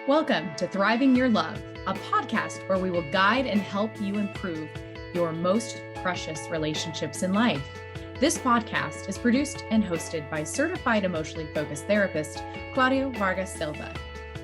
Welcome to Thriving Your Love, a podcast where we will guide and help you improve your most precious relationships in life. This podcast is produced and hosted by certified emotionally focused therapist Claudio Vargas Silva,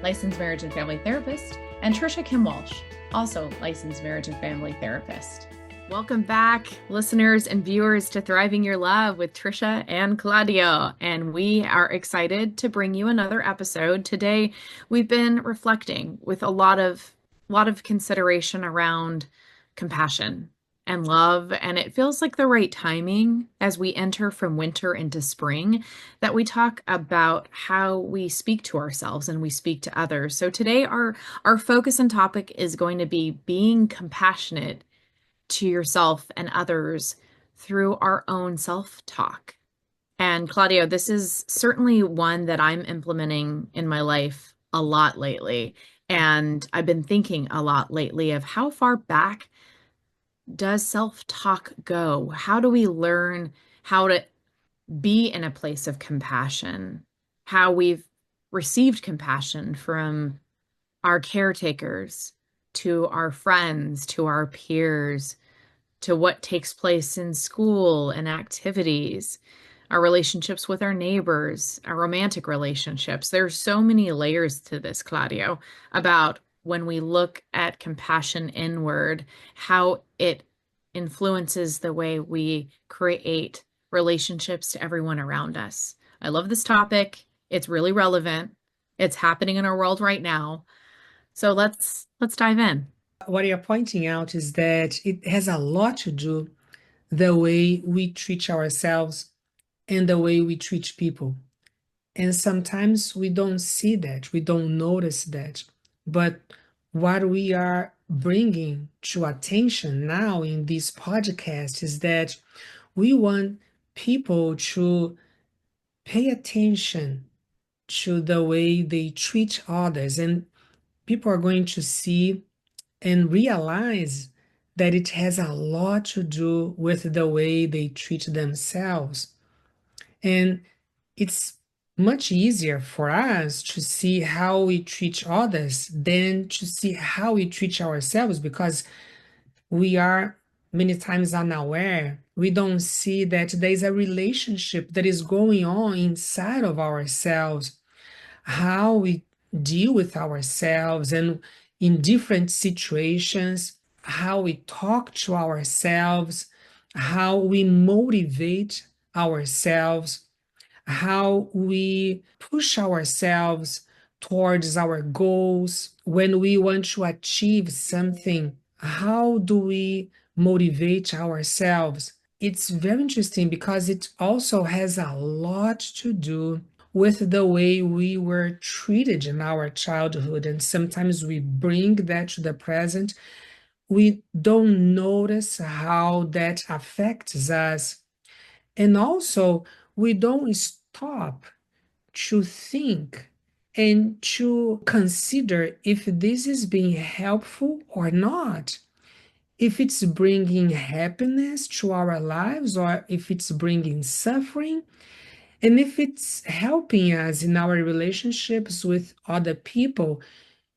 licensed marriage and family therapist, and Trisha Kim Walsh, also licensed marriage and family therapist. Welcome back, listeners and viewers, to Thriving Your Love with Trisha and Claudio. And we are excited to bring you another episode. Today, we've been reflecting with a lot of consideration around compassion and love. And it feels like the right timing as we enter from winter into spring that we talk about how we speak to ourselves and we speak to others. So today, our focus and topic is going to be being compassionate to yourself and others through our own self-talk. And Claudio, this is certainly one that I'm implementing in my life a lot lately. And I've been thinking a lot lately of how far back does self-talk go? How do we learn how to be in a place of compassion? How we've received compassion from our caretakers, to our friends, to our peers, to what takes place in school and activities, our relationships with our neighbors, our romantic relationships. There's so many layers to this, Claudio, about when we look at compassion inward, how it influences the way we create relationships to everyone around us. I love this topic. It's really relevant. It's happening in our world right now. So let's dive in. What you're pointing out is that it has a lot to do the way we treat ourselves and the way we treat people. And sometimes we don't see that, we don't notice that. But what we are bringing to attention now in this podcast is that we want people to pay attention to the way they treat others. And people are going to see and realize that it has a lot to do with the way they treat themselves. And it's much easier for us to see how we treat others than to see how we treat ourselves, because we are many times unaware. We don't see that there's a relationship that is going on inside of ourselves, how we deal with ourselves and in different situations, how we talk to ourselves, how we motivate ourselves, how we push ourselves towards our goals when we want to achieve something. How do we motivate ourselves? It's very interesting because it also has a lot to do with the way we were treated in our childhood. And sometimes we bring that to the present. We don't notice how that affects us. And also, we don't stop to think and to consider if this is being helpful or not, if it's bringing happiness to our lives or if it's bringing suffering, and if it's helping us in our relationships with other people,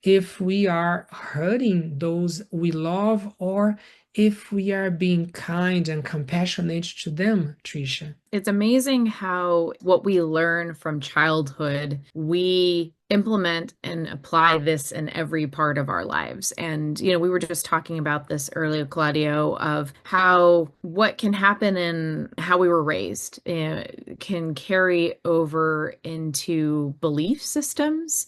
if we are hurting those we love, or if we are being kind and compassionate to them, Trisha. It's amazing how what we learn from childhood, we implement and apply this in every part of our lives. And, we were just talking about this earlier, Claudio, of how what can happen in how we were raised can carry over into belief systems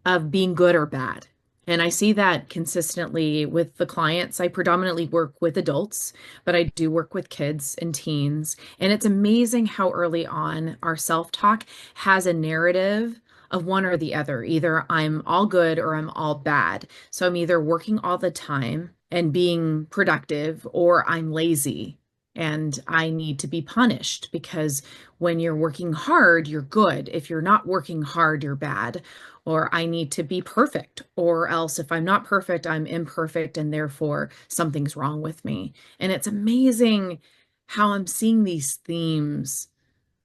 of being good or bad. And I see that consistently with the clients. I predominantly work with adults, but I do work with kids and teens. And it's amazing how early on our self-talk has a narrative of one or the other. Either I'm all good or I'm all bad. So I'm either working all the time and being productive, or I'm lazy and I need to be punished, because when you're working hard, you're good. If you're not working hard, you're bad. Or I need to be perfect, or else if I'm not perfect, I'm imperfect, and therefore something's wrong with me. And it's amazing how I'm seeing these themes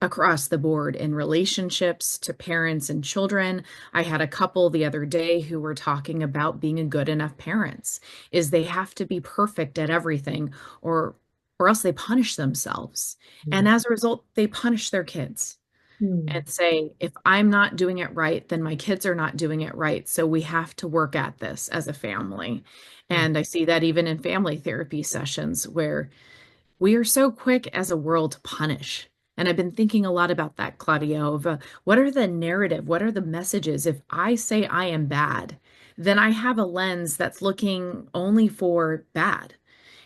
across the board in relationships to parents and children. I had a couple the other day who were talking about being a good enough parents, is they have to be perfect at everything or or else they punish themselves. And as a result, they punish their kids Mm. and say, if I'm not doing it right, then my kids are not doing it right. So we have to work at this as a family. Mm. And I see that even in family therapy sessions where we are so quick as a world to punish. And I've been thinking a lot about that, Claudio, of what are the narrative? What are the messages? If I say I am bad, then I have a lens that's looking only for bad,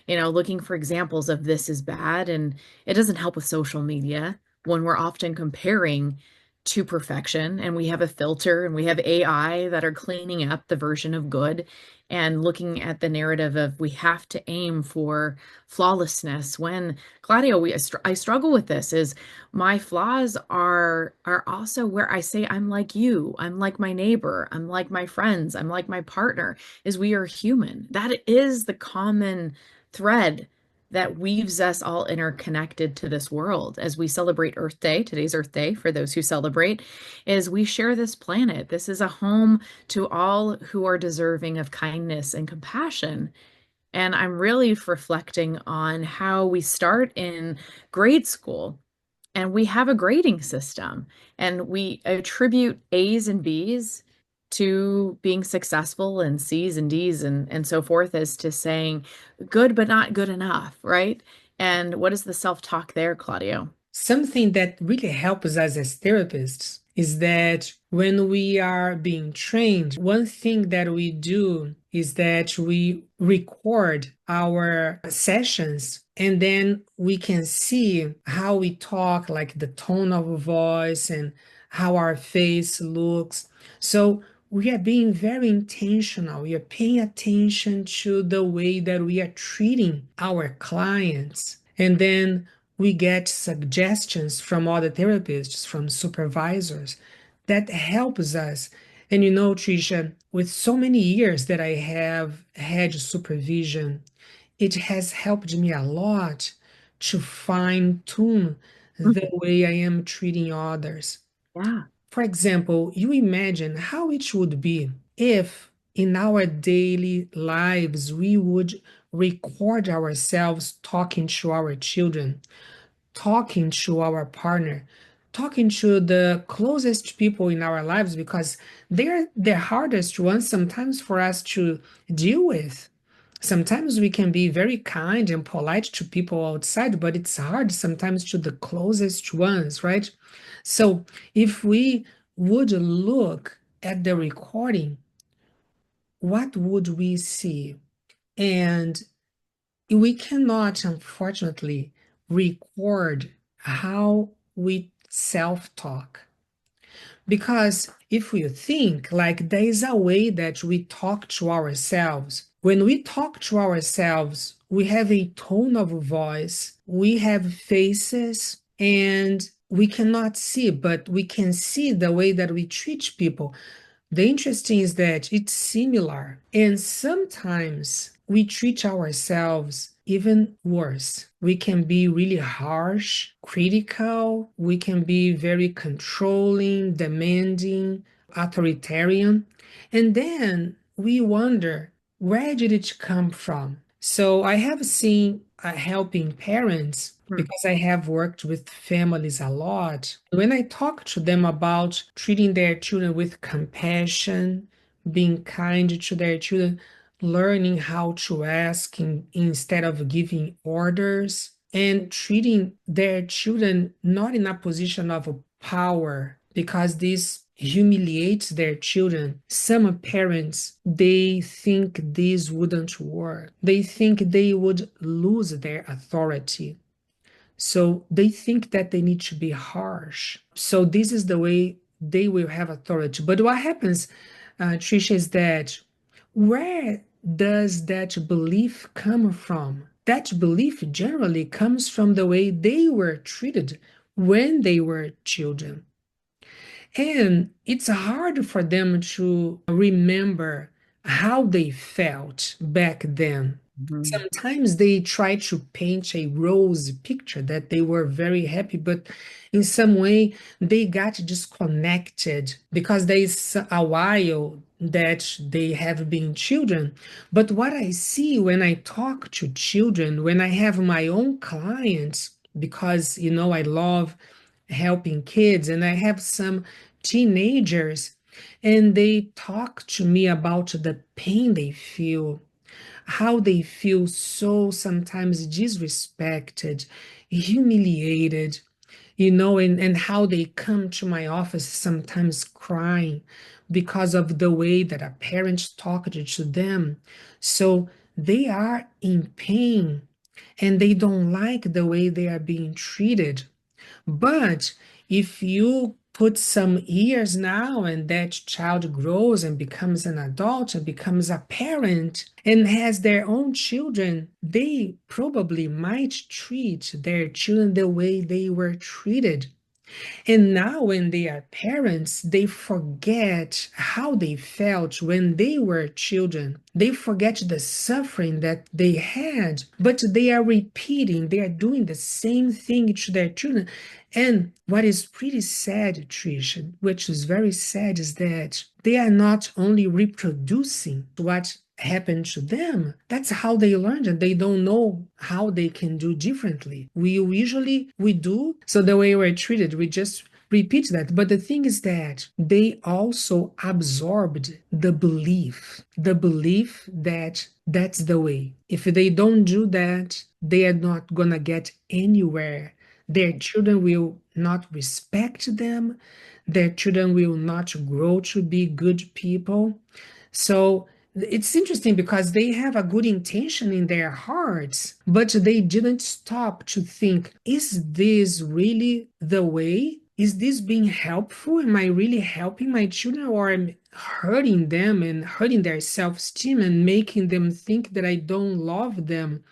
looking for examples of this is bad. And it doesn't help with social media when we're often comparing to perfection and we have a filter and we have AI that are cleaning up the version of good and looking at the narrative of we have to aim for flawlessness when Claudio I struggle with this is my flaws are also where I say I'm like you, I'm like my neighbor, I'm like my friends, I'm like my partner, is we are human. That is the common thread that weaves us all interconnected to this world as we celebrate Earth Day. Today's Earth Day for those who celebrate, is we share this planet. This is a home to all who are deserving of kindness and compassion. And I'm really reflecting on how we start in grade school and we have a grading system and we attribute A's and B's to being successful and C's and D's and so forth as to saying good but not good enough, right? And what is the self-talk there, Claudio? Something that really helps us as therapists is that when we are being trained, one thing that we do is that we record our sessions and then we can see how we talk, like the tone of voice and how our face looks. So we are being very intentional. We are paying attention to the way that we are treating our clients. And then we get suggestions from other therapists, from supervisors that helps us. And Tricia, with so many years that I have had supervision, it has helped me a lot to fine tune the Mhm. way I am treating others. Yeah. For example, you imagine how it would be if in our daily lives we would record ourselves talking to our children, talking to our partner, talking to the closest people in our lives because they're the hardest ones sometimes for us to deal with. Sometimes we can be very kind and polite to people outside, but it's hard sometimes to the closest ones, right? So if we would look at the recording, what would we see? And we cannot, unfortunately, record how we self talk. Because if we think like there is a way that we talk to ourselves, when we talk to ourselves, we have a tone of voice, we have faces, and we cannot see, but we can see the way that we treat people. The interesting is that it's similar, and sometimes we treat ourselves even worse. We can be really harsh, critical, we can be very controlling, demanding, authoritarian, and then we wonder, where did it come from? So I have seen helping parents Hmm. because I have worked with families a lot. When I talk to them about treating their children with compassion, being kind to their children, learning how to ask instead of giving orders, and treating their children not in a position of power, because this humiliates their children. Some parents, they think this wouldn't work. They think they would lose their authority. So they think that they need to be harsh. So this is the way they will have authority. But what happens, Trisha, is that where does that belief come from? That belief generally comes from the way they were treated when they were children. And it's hard for them to remember how they felt back then. Mhm. Sometimes they try to paint a rosy picture that they were very happy, but in some way they got disconnected because there is a while that they have been children. But what I see when I talk to children, when I have my own clients, because I love helping kids, and I have some teenagers, and they talk to me about the pain they feel, how they feel so sometimes disrespected, humiliated, and how they come to my office sometimes crying because of the way that a parent talked to them. So they are in pain and they don't like the way they are being treated. But if you put some years now and that child grows and becomes an adult and becomes a parent and has their own children, they probably might treat their children the way they were treated. And now, when they are parents, they forget how they felt when they were children. They forget the suffering that they had, but they are repeating, they are doing the same thing to their children. And what is pretty sad, Tricia, which is very sad, is that they are not only reproducing what happened to them. That's how they learned, and they don't know how they can do differently. We do so the way we're treated, we just repeat that. But the thing is that they also absorbed the belief that that's the way. If they don't do that, they are not gonna get anywhere. Their children will not respect them. Their children will not grow to be good people. So it's interesting because they have a good intention in their hearts, but they didn't stop to think, is this really the way? Is this being helpful? Am I really helping my children, or am I hurting them and hurting their self-esteem and making them think that I don't love them?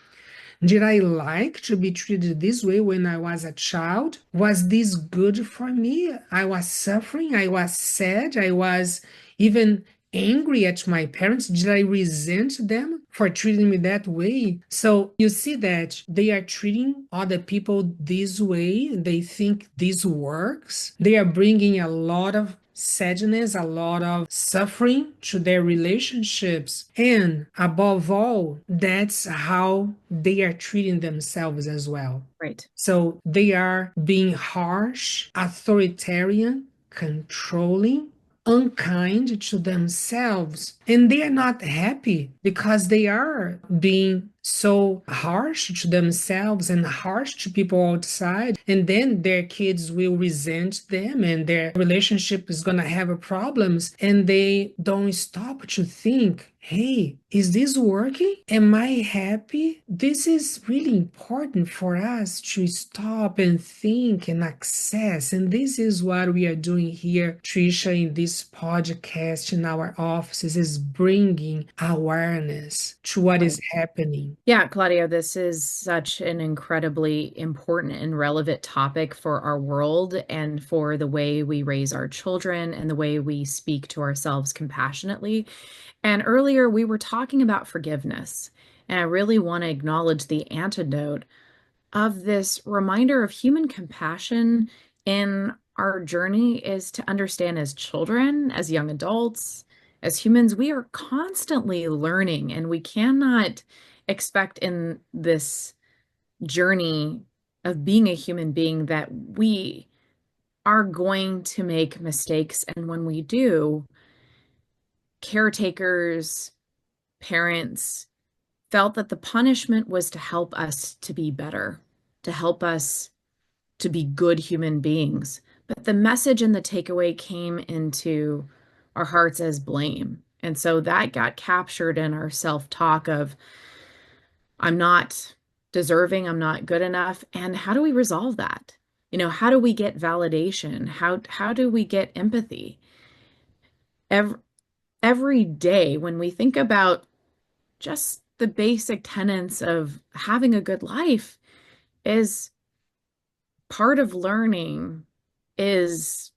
Did I like to be treated this way when I was a child? Was this good for me? I was suffering. I was sad. I was even angry at my parents. Did I resent them for treating me that way? So you see that they are treating other people this way. They think this works. They are bringing a lot of sadness, a lot of suffering to their relationships. And above all, that's how they are treating themselves as well. Right. So they are being harsh, authoritarian, controlling, unkind to themselves. And they are not happy because they are being so harsh to themselves and harsh to people outside. And then their kids will resent them and their relationship is going to have problems. And they don't stop to think, hey, is this working? Am I happy? This is really important for us to stop and think and access. And this is what we are doing here, Trisha, in this podcast in our offices, is bringing awareness to what is happening. Yeah, Claudia, this is such an incredibly important and relevant topic for our world and for the way we raise our children and the way we speak to ourselves compassionately. And earlier we were talking about forgiveness, and I really want to acknowledge the antidote of this reminder of human compassion in our journey is to understand as children, as young adults, as humans, we are constantly learning, and we cannot expect in this journey of being a human being that we are going to make mistakes. And when we do, caretakers, parents felt that the punishment was to help us to be better, to help us to be good human beings. But the message and the takeaway came into our hearts as blame. And so that got captured in our self-talk of, I'm not deserving, I'm not good enough. And how do we resolve that? How do we get validation? How do we get empathy? Every, every day when we think about just the basic tenets of having a good life is part of learning is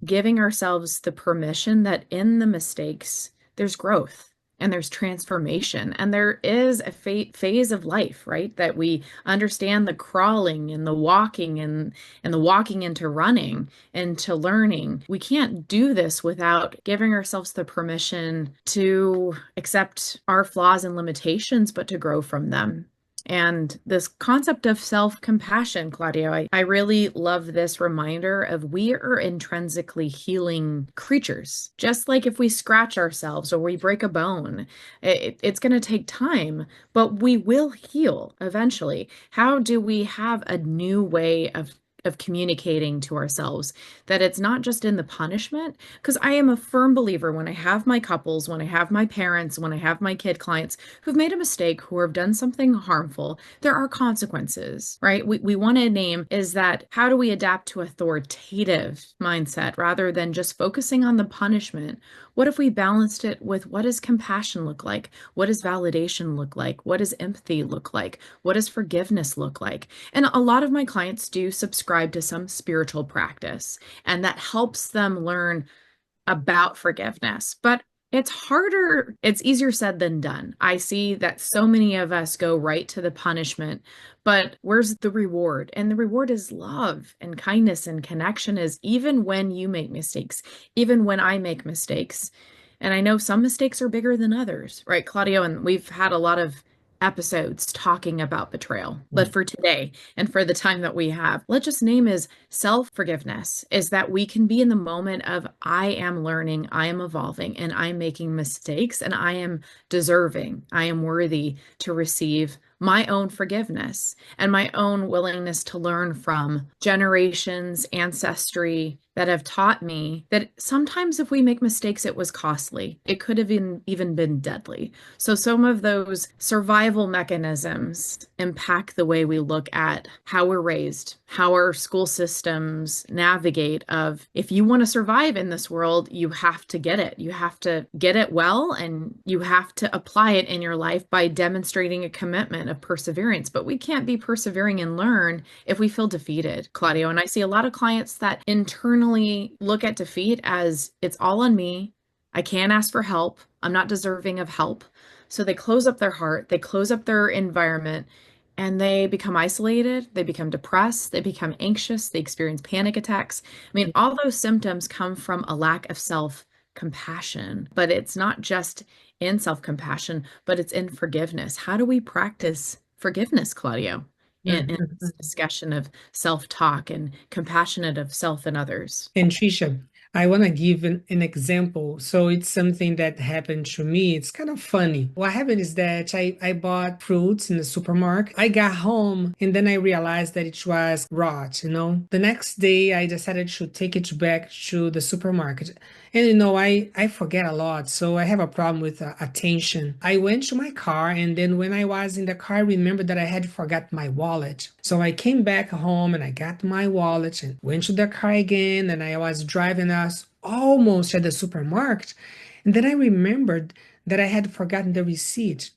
giving ourselves the permission that in the mistakes, there's growth. and there's transformation, and there is a phase of life, right? That we understand the crawling and the walking and the walking into running and to learning. We can't do this without giving ourselves the permission to accept our flaws and limitations, but to grow from them. And this concept of self-compassion, Claudio, I really love this reminder of we are intrinsically healing creatures. Just like if we scratch ourselves or we break a bone, it's going to take time, but we will heal eventually. How do we have a new way of communicating to ourselves that it's not just in the punishment? Because I am a firm believer when I have my couples, when I have my parents, when I have my kid clients who've made a mistake, who have done something harmful, there are consequences, right? We want to name is that how do we adapt to authoritative mindset rather than just focusing on the punishment? What if we balanced it with what does compassion look like? What does validation look like? What does empathy look like? What does forgiveness look like? And a lot of my clients do subscribe to some spiritual practice, and that helps them learn about forgiveness. But it's harder, it's easier said than done. I see that so many of us go right to the punishment, but where's the reward? And the reward is love and kindness and connection is even when you make mistakes, even when I make mistakes. And I know some mistakes are bigger than others, right, Claudio? And we've had a lot of episodes talking about betrayal. But for today and for the time that we have, let's just name is self-forgiveness is that we can be in the moment of I am learning, I am evolving, and I'm making mistakes, and I am deserving, I am worthy to receive my own forgiveness and my own willingness to learn from generations, ancestry that have taught me that sometimes if we make mistakes, it was costly. It could have even been deadly. So some of those survival mechanisms impact the way we look at how we're raised, how our school systems navigate of if you want to survive in this world, you have to get it. You have to get it well, and you have to apply it in your life by demonstrating a commitment of perseverance. But we can't be persevering and learn if we feel defeated, Claudio. And I see a lot of clients that internally look at defeat as it's all on me. I can't ask for help. I'm not deserving of help. So they close up their heart, they close up their environment, and they become isolated, they become depressed, they become anxious, they experience panic attacks. I mean, all those symptoms come from a lack of self-compassion, but it's not just in self-compassion, but it's in forgiveness. How do we practice forgiveness, Claudio, in this Mhm. discussion of self-talk and compassionate of self and others? And Trisha, I want to give an example. So it's something that happened to me. It's kind of funny. What happened is that I bought fruits in the supermarket. I got home and then I realized that it was rot. The next day I decided to take it back to the supermarket. And I forget a lot. So I have a problem with attention. I went to my car, and then when I was in the car, I remembered that I had forgot my wallet. So I came back home and I got my wallet and went to the car again, and I was driving us almost at the supermarket. And then I remembered that I had forgotten the receipt.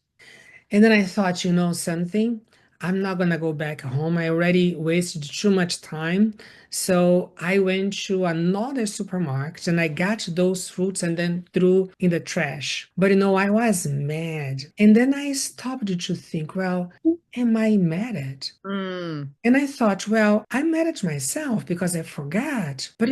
And then I thought, something, I'm not gonna go back home. I already wasted too much time. So I went to another supermarket and I got those fruits and then threw in the trash. But I was mad. And then I stopped to think, well, am I mad at? Mm, And I thought, well, I'm mad at myself because I forgot. But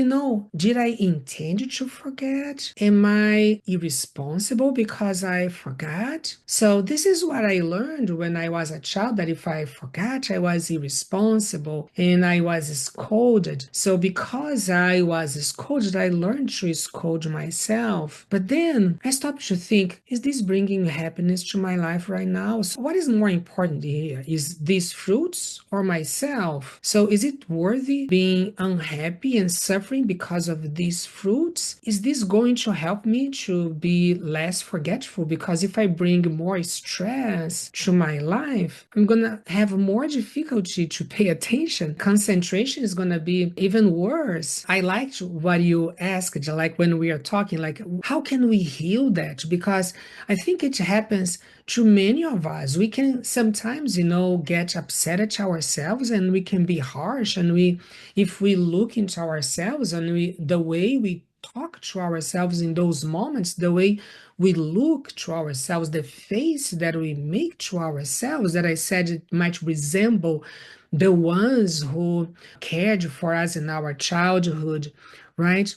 did I intend to forget? Am I irresponsible because I forgot? So this is what I learned when I was a child, that if I forgot, I was irresponsible and I was scolded. So because I was scolded, I learned to scold myself. But then I stopped to think, is this bringing happiness to my life right now? So what is more important here? Is these fruits or myself? So is it worthy being unhappy and suffering because of these fruits? Is this going to help me to be less forgetful? Because if I bring more stress to my life, I'm gonna have more difficulty to pay attention. Concentration is gonna be even worse. I liked what you asked, like when we are talking, like how can we heal that? Because I think it happens to many of us. We can sometimes, get upset at ourselves, and we can be harsh. And if we look into ourselves and the way we talk to ourselves in those moments, the way we look to ourselves, the face that we make to ourselves, that I said it might resemble the ones who cared for us in our childhood, right?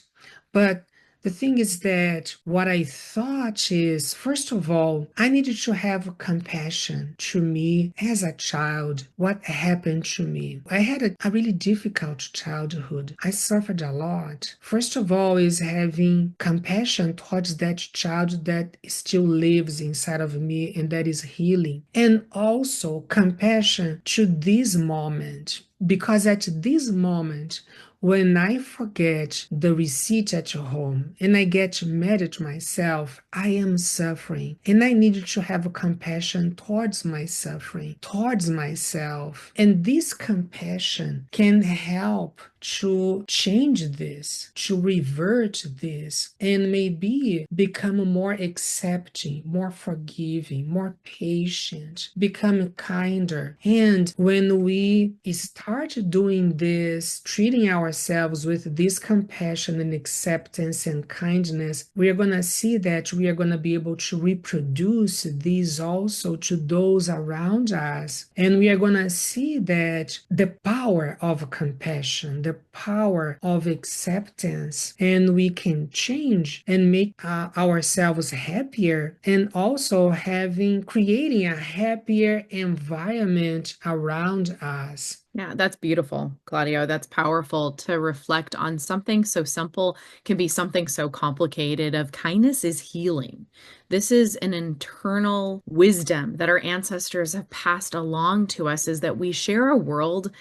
But the thing is that what I thought is, first of all, I needed to have compassion to me as a child. What happened to me? I had a really difficult childhood. I suffered a lot. First of all, is having compassion towards that child that still lives inside of me and that is healing. And also compassion to this moment. Because at this moment, when I forget the receipt at home and I get mad at myself, I am suffering. And I need to have compassion towards my suffering, towards myself. And this compassion can help to change this, to revert this, and maybe become more accepting, more forgiving, more patient, become kinder. And when we start doing this, treating ourselves with this compassion and acceptance and kindness, we are going to see that we are going to be able to reproduce these also to those around us. And we are going to see that the power of compassion, the power of acceptance, and we can change and make ourselves happier, and also creating a happier environment around us. Yeah, that's beautiful, Claudio. That's powerful to reflect on something so simple can be something so complicated of kindness is healing. This is an internal wisdom that our ancestors have passed along to us is that we share a world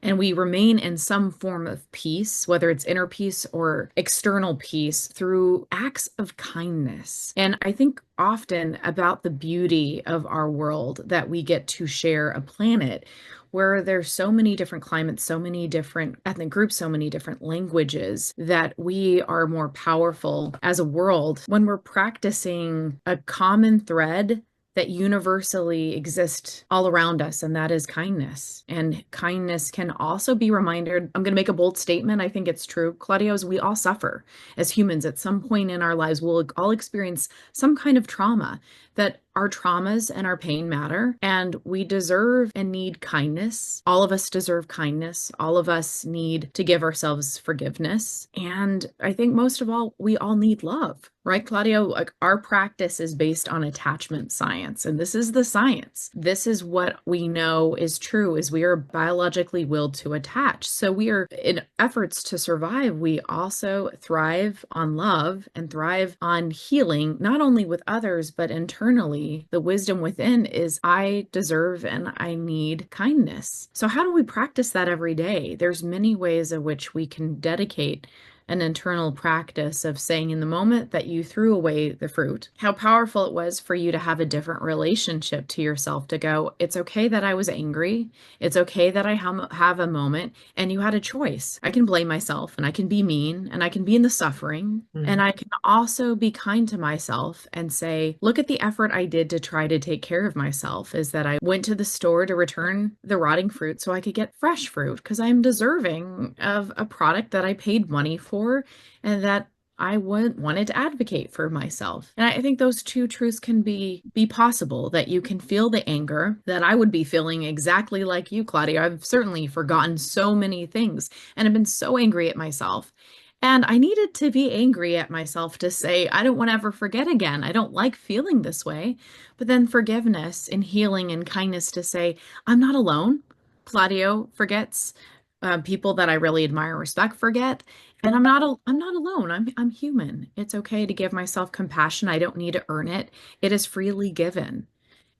and we remain in some form of peace, whether it's inner peace or external peace, through acts of kindness. And I think often about the beauty of our world that we get to share a planet where there's so many different climates, so many different ethnic groups, so many different languages, that we are more powerful as a world when we're practicing a common thread that universally exists all around us, and that is kindness. And kindness can also be reminded. I'm going to make a bold statement. I think it's true, Claudio, is we all suffer as humans at some point in our lives. We'll all experience some kind of trauma, that our traumas and our pain matter, and we deserve and need kindness. All of us deserve kindness. All of us need to give ourselves forgiveness. And I think most of all, we all need love, right, Claudio? Like, our practice is based on attachment science, and this is the science. This is what we know is true, is we are biologically willed to attach. So we are, in efforts to survive, we also thrive on love and thrive on healing, not only with others, but internally. The wisdom within is I deserve and I need kindness. So how do we practice that every day? There's many ways in which we can dedicate an internal practice of saying in the moment that you threw away the fruit, how powerful it was for you to have a different relationship to yourself, to go, it's okay that I was angry. It's okay that I have a moment, and you had a choice. I can blame myself and I can be mean and I can be in the suffering. And I can also be kind to myself and say, look at the effort I did to try to take care of myself, is that I went to the store to return the rotting fruit so I could get fresh fruit because I'm deserving of a product that I paid money for and that I wanted to advocate for myself. And I think those two truths can be possible, that you can feel the anger that I would be feeling exactly like you, Claudia. I've certainly forgotten so many things and have been so angry at myself. And I needed to be angry at myself to say, I don't want to ever forget again. I don't like feeling this way. But then forgiveness and healing and kindness to say, I'm not alone. Claudio forgets. People that I really admire and respect forget. And I'm not alone. I'm human. It's okay to give myself compassion. I don't need to earn it. It is freely given.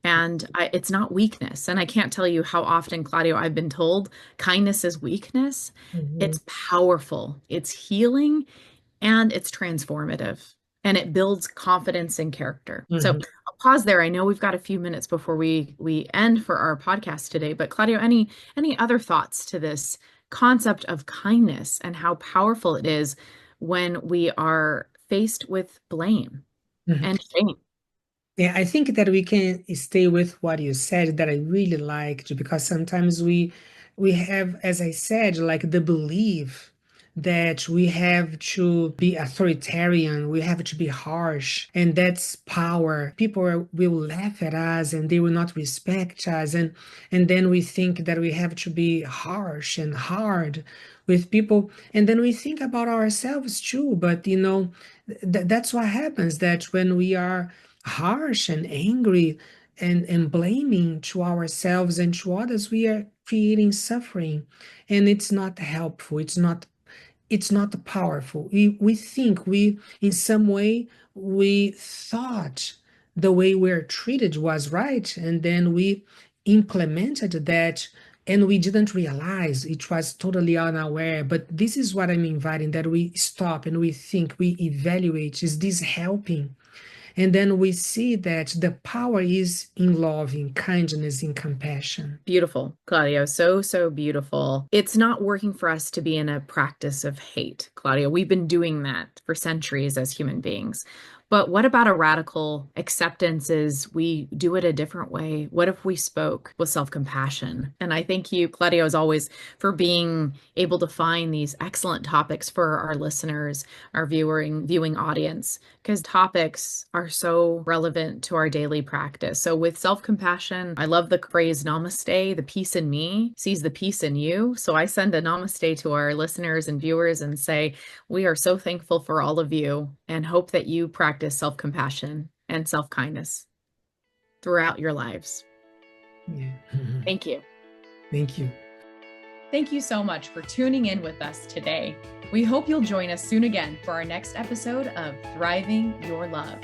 And it's not weakness. And I can't tell you how often, Claudio, I've been told kindness is weakness. Mhm. It's powerful. It's healing and it's transformative. And it builds confidence and character. So Mhm. I'll pause there. I know we've got a few minutes before we end for our podcast today. But Claudio, any other thoughts to this concept of kindness and how powerful it is when we are faced with blame Mhm. and shame? Yeah, I think that we can stay with what you said that I really liked, because sometimes we have, as I said, like the belief that we have to be authoritarian, we have to be harsh, and that's power. People will laugh at us and they will not respect us, and then we think that we have to be harsh and hard with people, and then we think about ourselves too. But that's what happens, that when we are harsh and angry and blaming to ourselves and to others, we are creating suffering, and it's not helpful. It's not powerful. We think we, in some way, we thought the way we're treated was right, and then we implemented that, and we didn't realize it was totally unaware. But this is what I'm inviting, that we stop and we think, we evaluate, is this helping? And then we see that the power is in love, in kindness, in compassion. Beautiful, Claudio. So, so beautiful. It's not working for us to be in a practice of hate, Claudio. We've been doing that for centuries as human beings. But what about a radical acceptance is we do it a different way? What if we spoke with self-compassion? And I thank you, Claudio, as always, for being able to find these excellent topics for our listeners, our viewing audience, because topics are so relevant to our daily practice. So with self-compassion, I love the phrase namaste, the peace in me sees the peace in you. So I send a namaste to our listeners and viewers and say, we are so thankful for all of you and hope that you practice self-compassion and self-kindness throughout your lives. Yeah. Thank you. Thank you. Thank you so much for tuning in with us today. We hope you'll join us soon again for our next episode of Thriving Your Love.